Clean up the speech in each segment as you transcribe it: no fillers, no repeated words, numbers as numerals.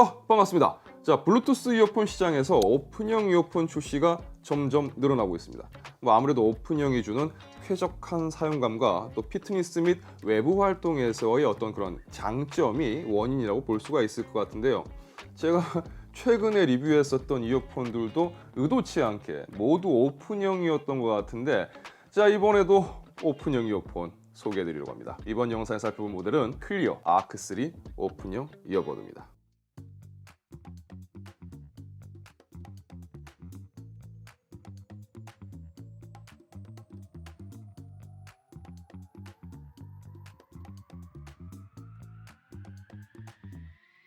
여러분 반갑습니다. 자, 블루투스 이어폰 시장에서 오픈형 이어폰 출시가 점점 늘어나고 있습니다. 아무래도 오픈형이 주는 쾌적한 사용감과 또 피트니스 및 외부 활동에서의 어떤 그런 장점이 원인이라고 볼 수가 있을 것 같은데요. 제가 최근에 리뷰했었던 이어폰들도 의도치 않게 모두 오픈형이었던 것 같은데, 자, 이번에도 오픈형 이어폰 소개해드리려고 합니다. 이번 영상에 살펴볼 모델은 클리어 아크3 오픈형 이어버드입니다.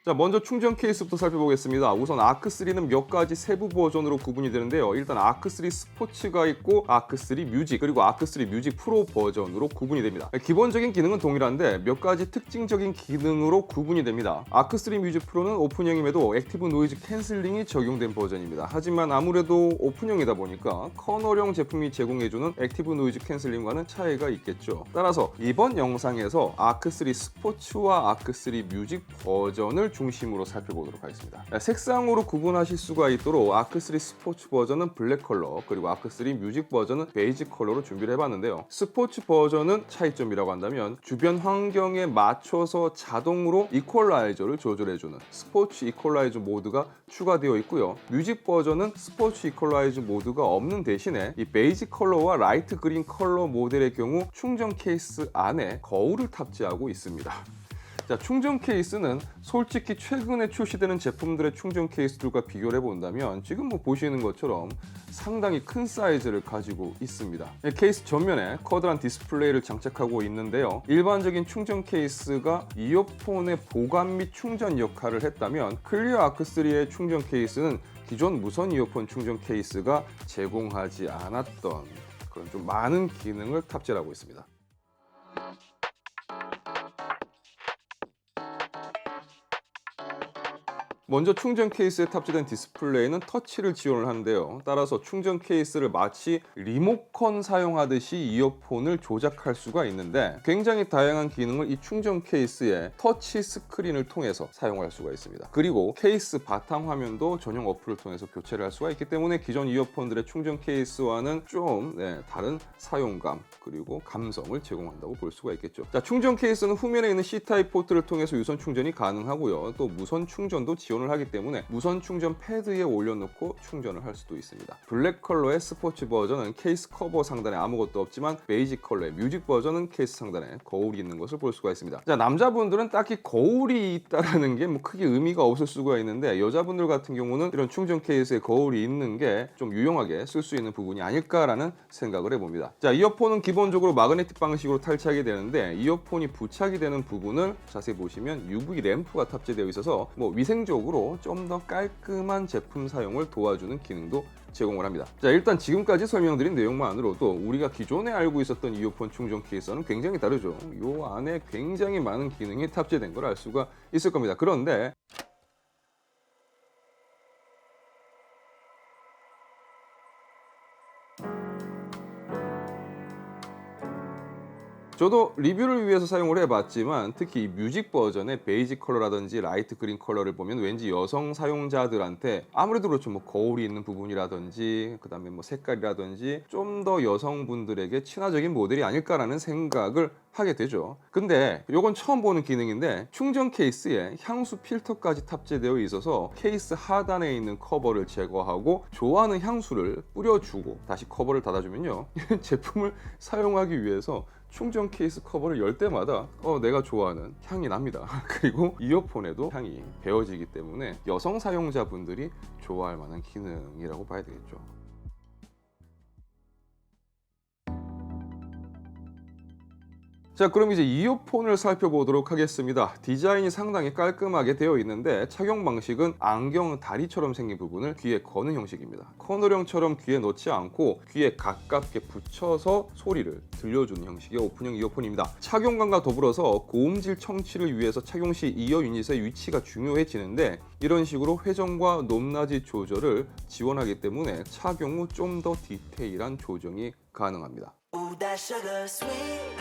자, 먼저 충전 케이스부터 살펴보겠습니다. 우선 아크3는 몇 가지 세부 버전으로 구분이 되는데요. 일단 아크3 스포츠가 있고 아크3 뮤직, 그리고 아크3 뮤직 프로 버전으로 구분이 됩니다. 기본적인 기능은 동일한데 몇 가지 특징적인 기능으로 구분이 됩니다. 아크3 뮤직 프로는 오픈형임에도 액티브 노이즈 캔슬링이 적용된 버전입니다. 하지만 아무래도 오픈형이다 보니까 커널형 제품이 제공해주는 액티브 노이즈 캔슬링과는 차이가 있겠죠. 따라서 이번 영상에서 아크3 스포츠와 아크3 뮤직 버전을 중심으로 살펴보도록 하겠습니다. 색상으로 구분하실 수가 있도록 아크3 스포츠 버전은 블랙 컬러, 그리고 아크3 뮤직 버전은 베이지 컬러로 준비를 해봤는데요. 스포츠 버전은 차이점이라고 한다면 주변 환경에 맞춰서 자동으로 이퀄라이저를 조절해주는 스포츠 이퀄라이저 모드가 추가되어 있고요. 뮤직 버전은 스포츠 이퀄라이저 모드가 없는 대신에 이 베이지 컬러와 라이트 그린 컬러 모델의 경우 충전 케이스 안에 거울을 탑재하고 있습니다. 자, 충전 케이스는 솔직히 최근에 출시되는 제품들의 충전 케이스들과 비교를 해본다면 지금 보시는 것처럼 상당히 큰 사이즈를 가지고 있습니다. 케이스 전면에 커다란 디스플레이를 장착하고 있는데요. 일반적인 충전 케이스가 이어폰의 보관 및 충전 역할을 했다면 클리어 아크3의 충전 케이스는 기존 무선 이어폰 충전 케이스가 제공하지 않았던 그런 좀 많은 기능을 탑재하고 있습니다. 먼저 충전 케이스에 탑재된 디스플레이는 터치를 지원을 하는데요. 따라서 충전 케이스를 마치 리모컨 사용하듯이 이어폰을 조작할 수가 있는데 굉장히 다양한 기능을 이 충전 케이스의 터치 스크린을 통해서 사용할 수가 있습니다. 그리고 케이스 바탕 화면도 전용 어플을 통해서 교체를 할 수가 있기 때문에 기존 이어폰들의 충전 케이스와는 좀 다른 사용감 그리고 감성을 제공한다고 볼 수가 있겠죠. 자, 충전 케이스는 후면에 있는 C타입 포트를 통해서 유선 충전이 가능하고요. 또 무선 충전도 지원을 하기 때문에 무선 충전 패드에 올려놓고 충전을 할 수도 있습니다. 블랙 컬러의 스포츠 버전은 케이스 커버 상단에 아무것도 없지만 베이지 컬러의 뮤직 버전은 케이스 상단에 거울이 있는 것을 볼 수가 있습니다. 자, 남자분들은 딱히 거울이 있다라는 게 크게 의미가 없을 수가 있는데 여자분들 같은 경우는 이런 충전 케이스에 거울이 있는 게 좀 유용하게 쓸 수 있는 부분이 아닐까라는 생각을 해봅니다. 자, 이어폰은 기본적으로 마그네틱 방식으로 탈착이 되는데 이어폰이 부착이 되는 부분을 자세히 보시면 UV 램프가 탑재되어 있어서 위생적으로 좀 더 깔끔한 제품 사용을 도와주는 기능도 제공을 합니다. 자, 일단 지금까지 설명드린 내용만으로도 우리가 기존에 알고 있었던 이어폰 충전 케이스와는 굉장히 다르죠. 이 안에 굉장히 많은 기능이 탑재된 걸 알 수가 있을 겁니다. 그런데 저도 리뷰를 위해서 사용을 해봤지만 특히 이 뮤직 버전의 베이지 컬러라든지 라이트 그린 컬러를 보면 왠지 여성 사용자들한테 아무래도 그렇죠. 거울이 있는 부분이라든지 그 다음에 색깔이라든지 좀 더 여성분들에게 친화적인 모델이 아닐까라는 생각을 하게 되죠. 근데 이건 처음 보는 기능인데 충전 케이스에 향수 필터까지 탑재되어 있어서 케이스 하단에 있는 커버를 제거하고 좋아하는 향수를 뿌려주고 다시 커버를 닫아주면요. 제품을 사용하기 위해서 충전 케이스 커버를 열 때마다 내가 좋아하는 향이 납니다. 그리고 이어폰에도 향이 배어지기 때문에 여성 사용자분들이 좋아할 만한 기능이라고 봐야 되겠죠. 자, 그럼 이제 이어폰을 살펴보도록 하겠습니다. 디자인이 상당히 깔끔하게 되어 있는데 착용 방식은 안경 다리처럼 생긴 부분을 귀에 거는 형식입니다. 커널형처럼 귀에 넣지 않고 귀에 가깝게 붙여서 소리를 들려주는 형식의 오픈형 이어폰입니다. 착용감과 더불어서 고음질 청취를 위해서 착용 시 이어 유닛의 위치가 중요해지는데 이런 식으로 회전과 높낮이 조절을 지원하기 때문에 착용 후 좀 더 디테일한 조정이 가능합니다. Ooh, that sugar sweet.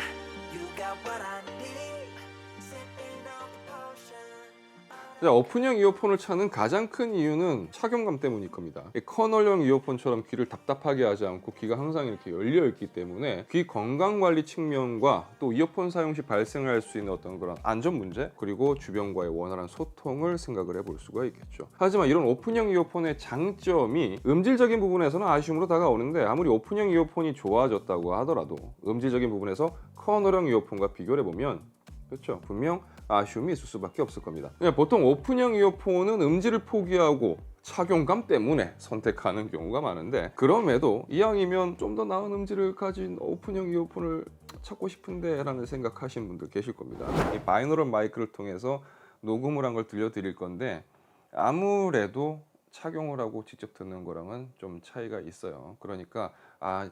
You got what I need. Sipping on the potion. 자, 오픈형 이어폰을 찾는 가장 큰 이유는 착용감 때문일 겁니다. 이 커널형 이어폰처럼 귀를 답답하게 하지 않고 귀가 항상 이렇게 열려 있기 때문에 귀 건강 관리 측면과 또 이어폰 사용 시 발생할 수 있는 어떤 그런 안전 문제, 그리고 주변과의 원활한 소통을 생각을 해볼 수가 있겠죠. 하지만 이런 오픈형 이어폰의 장점이 음질적인 부분에서는 아쉬움으로 다가오는데, 아무리 오픈형 이어폰이 좋아졌다고 하더라도 음질적인 부분에서 커널형 이어폰과 비교를 해보면 그렇죠, 분명 아쉬움이 있을 수밖에 없을 겁니다. 보통 오픈형 이어폰은 음질을 포기하고 착용감 때문에 선택하는 경우가 많은데, 그럼에도 이왕이면 좀 더 나은 음질을 가진 오픈형 이어폰을 찾고 싶은데 라는 생각하시는 분들 계실 겁니다. 이 바이노럴 마이크를 통해서 녹음을 한 걸 들려드릴 건데, 아무래도 착용을 하고 직접 듣는 거랑은 좀 차이가 있어요. 그러니까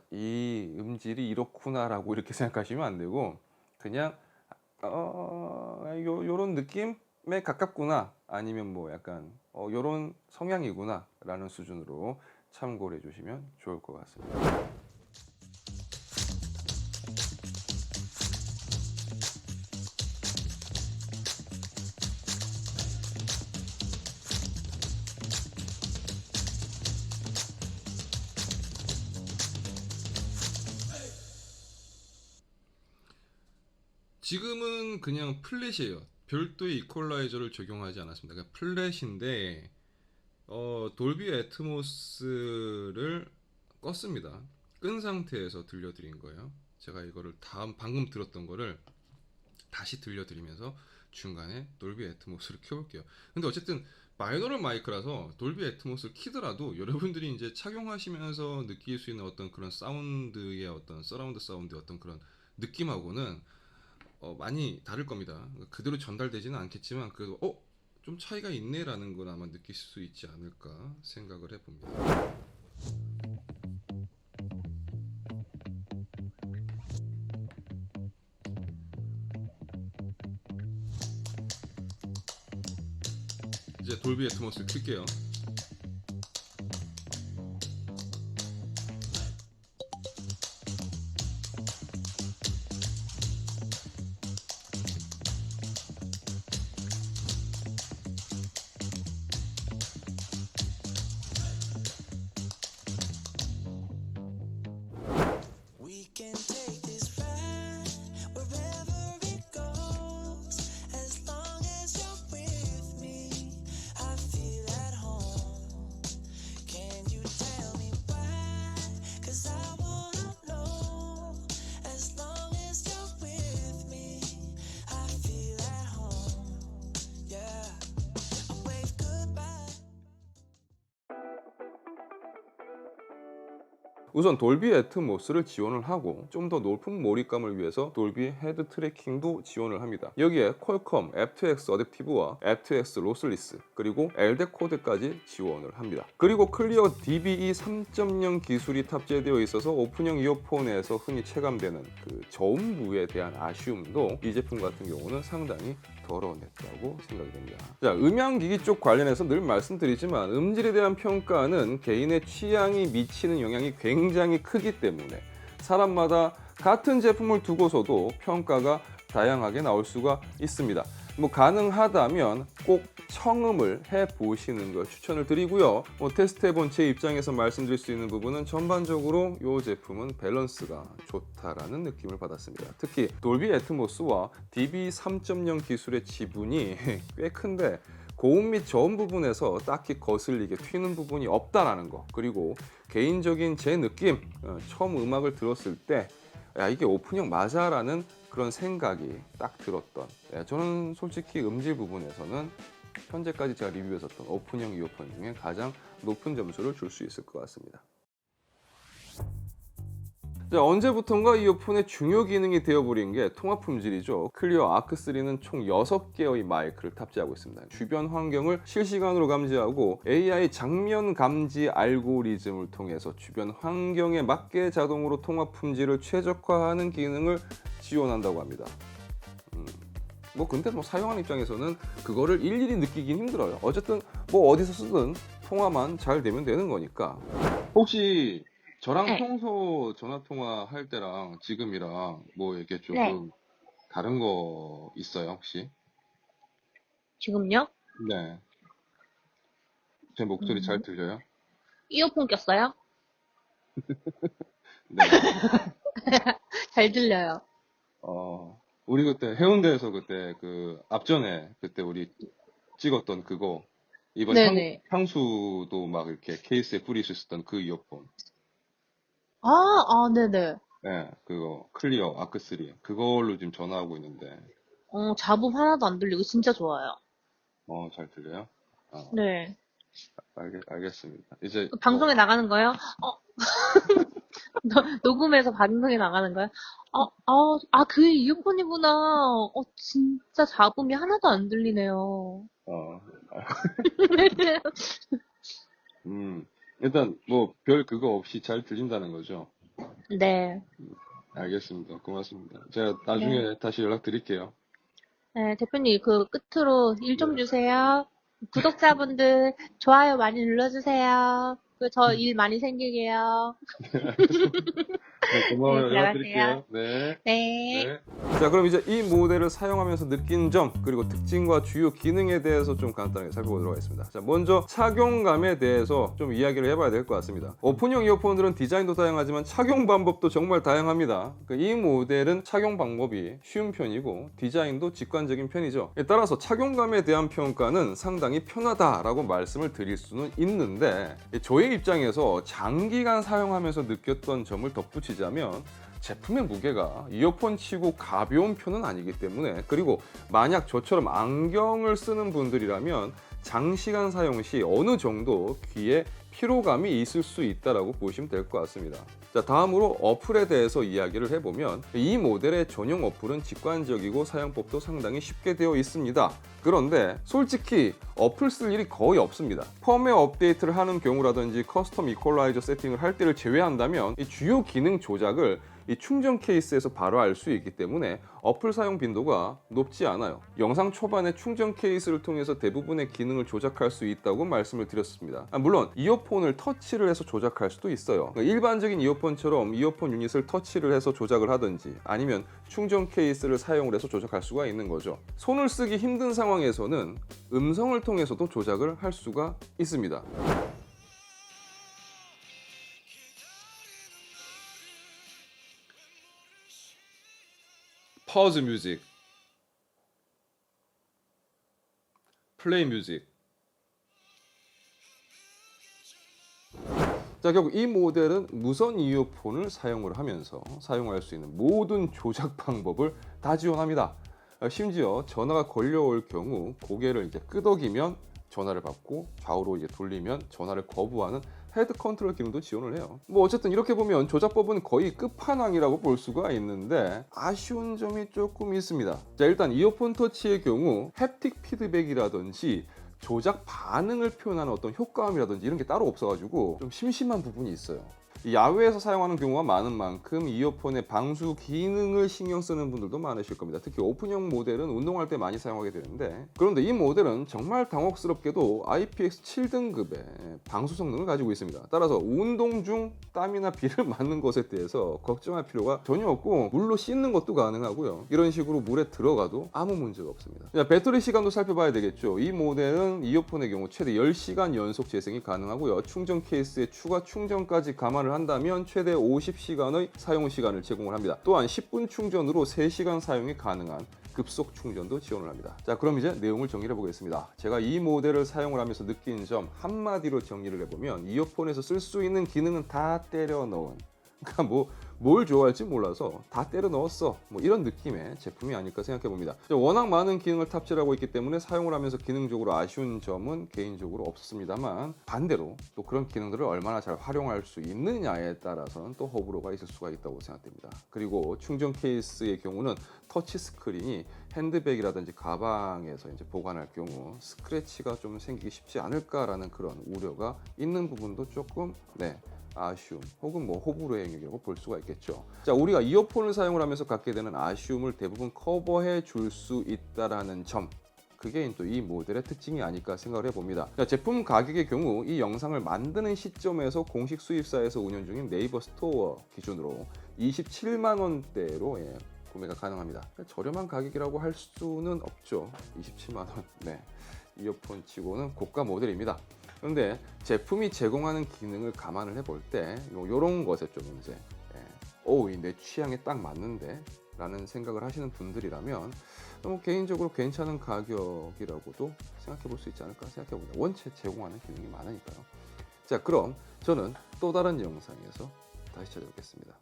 이 음질이 이렇구나 라고 이렇게 생각하시면 안 되고, 그냥 요런 느낌에 가깝구나, 아니면 뭐 약간 요런 성향이구나 라는 수준으로 참고를 해주시면 좋을 것 같습니다. 지금은 그냥 플랫이에요. 별도의 이퀄라이저를 적용하지 않았습니다. 그냥 플랫인데 돌비 애트모스를 껐습니다. 끈 상태에서 들려드린 거예요. 제가 이거를 방금 들었던 거를 다시 들려드리면서 중간에 돌비 애트모스를 켜볼게요. 근데 어쨌든 바이노럴 마이크라서 돌비 애트모스를 키더라도 여러분들이 이제 착용하시면서 느낄 수 있는 어떤 그런 사운드의 어떤 서라운드 사운드의 어떤 그런 느낌하고는 많이 다를 겁니다. 그대로 전달되지는 않겠지만 그래도 좀 차이가 있네라는 건 아마 느끼실 수 있지 않을까 생각을 해봅니다. 이제 돌비 애트모스 킬게요. We can take this ride wherever it goes. As long as you're with me, I feel at home. Can you tell me why? 'Cause I wanna know. As long as you're with me, I feel at home. Yeah, I wave goodbye. 우선 돌비 애트모스를 지원을 하고 좀 더 높은 몰입감을 위해서 돌비 헤드 트래킹도 지원을 합니다. 여기에 퀄컴 aptX 어댑티브와 aptX 로슬리스, 그리고 LDAC 코드까지 지원을 합니다. 그리고 클리어 DBE 3.0 기술이 탑재되어 있어서 오픈형 이어폰에서 흔히 체감되는 그 저음부에 대한 아쉬움도 이 제품 같은 경우는 상당히 덜어냈다고 생각이 됩니다. 자, 음향기기 쪽 관련해서 늘 말씀드리지만 음질에 대한 평가는 개인의 취향이 미치는 영향이 굉장히 크기 때문에 사람마다 같은 제품을 두고서도 평가가 다양하게 나올 수가 있습니다. 가능하다면 꼭 청음을 해보시는 걸 추천을 드리고요. 테스트해본 제 입장에서 말씀드릴 수 있는 부분은 전반적으로 이 제품은 밸런스가 좋다라는 느낌을 받았습니다. 특히 돌비 애트모스와 DB 3.0 기술의 지분이 꽤 큰데 고음 및 저음 부분에서 딱히 거슬리게 튀는 부분이 없다라는 거, 그리고 개인적인 제 느낌, 처음 음악을 들었을 때 이게 오픈형 맞아 라는 그런 생각이 딱 들었던, 저는 솔직히 음질 부분에서는 현재까지 제가 리뷰했었던 오픈형 이어폰 중에 가장 높은 점수를 줄 수 있을 것 같습니다. 자, 언제부턴가 이어폰의 중요 기능이 되어버린 게 통합 품질이죠. 클리어 아크3는 총 6개의 마이크를 탑재하고 있습니다. 주변 환경을 실시간으로 감지하고 AI 장면 감지 알고리즘을 통해서 주변 환경에 맞게 자동으로 통합 품질을 최적화하는 기능을 지원한다고 합니다. 근데 사용하는 입장에서는 그거를 일일이 느끼긴 힘들어요. 어쨌든 어디서 쓰든 통화만 잘 되면 되는 거니까. 혹시 저랑 네. 평소 전화 통화할 때랑 지금이랑 이게 조금 네. 다른 거 있어요, 혹시? 지금요? 네. 제 목소리 잘 들려요? 이어폰 꼈어요? 네. 잘 들려요. 우리 그때 해운대에서 그때 그 앞전에 그때 우리 찍었던 그거 이번 네네. 향수도 막 이렇게 케이스에 뿌릴 수 있었던 그 이어폰. 네네. 네, 그거 클리어 아크3 그걸로 지금 전화하고 있는데 잡음 하나도 안 들리고 진짜 좋아요. 잘 들려요? 네. 알겠습니다. 이제 방송에 나가는 거요? 녹음해서 방송에 나가는 거요? 그 이어폰이구나. 진짜 잡음이 하나도 안 들리네요. 어, 일단 뭐 별 그거 없이 잘 들린다는 거죠. 네. 알겠습니다. 고맙습니다. 제가 네. 나중에 다시 연락드릴게요. 네, 대표님, 그 끝으로 일 좀 네. 주세요. 구독자분들, 좋아요 많이 눌러주세요. 저 일 많이 생기게요. 알겠습니다. 네, 네, 고마워요. 들어가세요. 연락드릴게요. 네. 네. 네. 자, 그럼 이제 이 모델을 사용하면서 느낀 점, 그리고 특징과 주요 기능에 대해서 좀 간단하게 살펴보도록 하겠습니다. 자, 먼저 착용감에 대해서 좀 이야기를 해봐야 될 것 같습니다. 오픈형 이어폰들은 디자인도 다양하지만 착용 방법도 정말 다양합니다. 이 모델은 착용 방법이 쉬운 편이고 디자인도 직관적인 편이죠. 따라서 착용감에 대한 평가는 상당히 편하다라고 말씀을 드릴 수는 있는데 저의 입장에서 장기간 사용하면서 느꼈던 점을 덧붙이자면 제품의 무게가 이어폰 치고 가벼운 편은 아니기 때문에, 그리고 만약 저처럼 안경을 쓰는 분들이라면 장시간 사용 시 어느 정도 귀에 피로감이 있을 수 있다고 보시면 될 것 같습니다. 자, 다음으로 어플에 대해서 이야기를 해보면 이 모델의 전용 어플은 직관적이고 사용법도 상당히 쉽게 되어 있습니다. 그런데 솔직히 어플 쓸 일이 거의 없습니다. 펌웨어 업데이트를 하는 경우라든지 커스텀 이퀄라이저 세팅을 할 때를 제외한다면 이 주요 기능 조작을 이 충전 케이스에서 바로 알 수 있기 때문에 어플 사용 빈도가 높지 않아요. 영상 초반에 충전 케이스를 통해서 대부분의 기능을 조작할 수 있다고 말씀을 드렸습니다. 물론 이어폰을 터치를 해서 조작할 수도 있어요. 일반적인 이어폰처럼 이어폰 유닛을 터치를 해서 조작을 하든지 아니면 충전 케이스를 사용을 해서 조작할 수가 있는 거죠. 손을 쓰기 힘든 상황에서는 음성을 통해서도 조작을 할 수가 있습니다. 퍼즈 뮤직, 플레이 뮤직. 자, 결국 이 모델은 무선 이어폰을 사용을 하면서 사용할 수 있는 모든 조작 방법을 다 지원합니다. 심지어 전화가 걸려올 경우 고개를 이제 끄덕이면 전화를 받고 좌우로 이제 돌리면 전화를 거부하는 헤드 컨트롤 기능도 지원을 해요. 뭐 어쨌든 이렇게 보면 조작법은 거의 끝판왕이라고 볼 수가 있는데 아쉬운 점이 조금 있습니다. 자, 일단 이어폰 터치의 경우 햅틱 피드백이라든지 조작 반응을 표현하는 어떤 효과음이라든지 이런 게 따로 없어가지고 좀 심심한 부분이 있어요. 이 야외에서 사용하는 경우가 많은 만큼 이어폰의 방수 기능을 신경 쓰는 분들도 많으실 겁니다. 특히 오픈형 모델은 운동할 때 많이 사용하게 되는데, 그런데 이 모델은 정말 당혹스럽게도 IPX7 등급의 방수 성능을 가지고 있습니다. 따라서 운동 중 땀이나 비를 맞는 것에 대해서 걱정할 필요가 전혀 없고 물로 씻는 것도 가능하고요. 이런 식으로 물에 들어가도 아무 문제가 없습니다. 자, 배터리 시간도 살펴봐야 되겠죠. 이 모델은 이어폰의 경우 최대 10시간 연속 재생이 가능하고요. 충전 케이스에 추가 충전까지 감안을 한다면 최대 50시간의 사용 시간을 제공을 합니다. 또한 10분 충전으로 3시간 사용이 가능한 급속 충전도 지원을 합니다. 자, 그럼 이제 내용을 정리해 보겠습니다. 제가 이 모델을 사용을 하면서 느낀 점 한마디로 정리를 해보면 이어폰에서 쓸 수 있는 기능은 다 때려 넣은, 그러니까 뭘 좋아할지 몰라서 다 때려 넣었어, 이런 느낌의 제품이 아닐까 생각해 봅니다. 워낙 많은 기능을 탑재하고 있기 때문에 사용을 하면서 기능적으로 아쉬운 점은 개인적으로 없었습니다만, 반대로 또 그런 기능들을 얼마나 잘 활용할 수 있느냐에 따라서는 또 호불호가 있을 수가 있다고 생각됩니다. 그리고 충전 케이스의 경우는 터치 스크린이 핸드백이라든지 가방에서 이제 보관할 경우 스크래치가 좀 생기기 쉽지 않을까라는 그런 우려가 있는 부분도 조금 아쉬움 혹은 호불호의 영역이라고 볼 수가 있겠죠. 자, 우리가 이어폰을 사용을 하면서 갖게 되는 아쉬움을 대부분 커버해 줄 수 있다라는 점, 그게 또 이 모델의 특징이 아닐까 생각을 해봅니다. 자, 제품 가격의 경우 이 영상을 만드는 시점에서 공식 수입사에서 운영 중인 네이버 스토어 기준으로 27만 원대로 구매가 가능합니다. 저렴한 가격이라고 할 수는 없죠. 27만 원. 네. 이어폰 치고는 고가 모델입니다. 그런데 제품이 제공하는 기능을 감안을 해볼 때 이런 것에 좀 이제 내 취향에 딱 맞는데 라는 생각을 하시는 분들이라면 개인적으로 괜찮은 가격이라고도 생각해 볼 수 있지 않을까 생각해 봅니다. 원체 제공하는 기능이 많으니까요. 자, 그럼 저는 또 다른 영상에서 다시 찾아뵙겠습니다.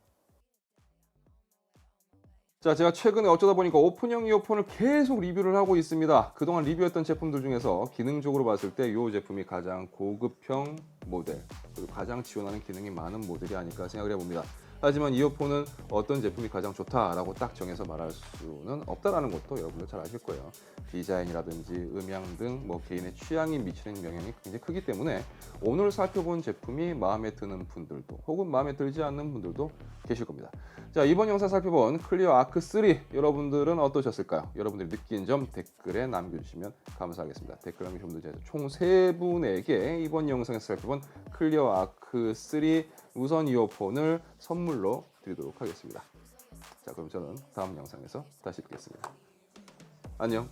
자, 제가 최근에 어쩌다 보니까 오픈형 이어폰을 계속 리뷰를 하고 있습니다. 그동안 리뷰했던 제품들 중에서 기능적으로 봤을 때 이 제품이 가장 고급형 모델, 그리고 가장 지원하는 기능이 많은 모델이 아닐까 생각을 해봅니다. 하지만 이어폰은 어떤 제품이 가장 좋다라고 딱 정해서 말할 수는 없다라는 것도 여러분들 잘 아실 거예요. 디자인이라든지 음향 등 개인의 취향이 미치는 영향이 굉장히 크기 때문에 오늘 살펴본 제품이 마음에 드는 분들도 혹은 마음에 들지 않는 분들도 계실 겁니다. 자, 이번 영상 살펴본 클리어 아크3 여러분들은 어떠셨을까요? 여러분들이 느낀 점 댓글에 남겨주시면 감사하겠습니다. 댓글 남겨주신 분들 총 3분에게 이번 영상에서 살펴본 클리어 아크3 무선 이어폰을 선물로 드리도록 하겠습니다. 자, 그럼 저는 다음 영상에서 다시 뵙겠습니다. 안녕.